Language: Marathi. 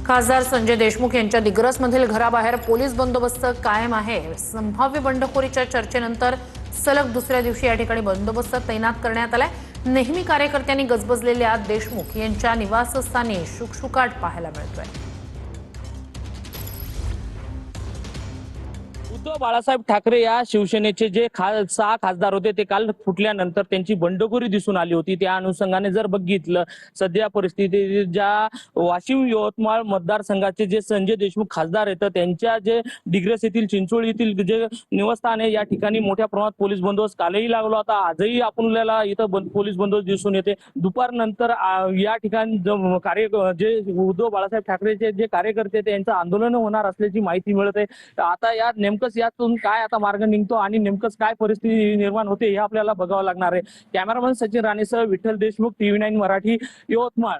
खासदार संजय देशमुख यांच्या दिग्रसमधील घराबाहेर पोलीस बंदोबस्त कायम आहे। संभाव्य बंडखोरीच्या चर्चेनंतर सलग दुसऱ्या दिवशी या ठिकाणी बंदोबस्त तैनात करण्यात आलाय। नेहमी कार्यकर्त्यांनी गजबजलेल्या देशमुख यांच्या निवासस्थानी शुकशुकाट पाहायला मिळतोय। उद्धव बाळासाहेब ठाकरे या शिवसेनेचे जे 6 खासदार होते ते काल फुटल्यानंतर त्यांची बंडखोरी दिसून आली होती। त्या अनुषंगाने जर बघितलं सध्या परिस्थिती ज्या वाशिम यवतमाळ मतदारसंघाचे जे संजय देशमुख खासदार आहेत त्यांच्या जे डिग्रस येथील चिंचोळी येथील जे निवासस्थान आहे या ठिकाणी मोठ्या प्रमाणात पोलीस बंदोबस्त कालही लागला होता। आजही आपल्याला इथं पोलीस बंदोबस्त दिसून येते। दुपारनंतर या ठिकाणी जे उद्धव बाळासाहेब ठाकरेचे जे कार्यकर्ते त्यांचं आंदोलन होणार असल्याची माहिती मिळत आहे। आता या नेमकं यातून काय आता मार्ग निघतो आणि नेमकंच काय परिस्थिती निर्माण होते हे आपल्याला बघावं लागणार आहे। कॅमेरामन सचिन राणेसह विठ्ठल देशमुख, TV9 मराठी, यवतमाळ।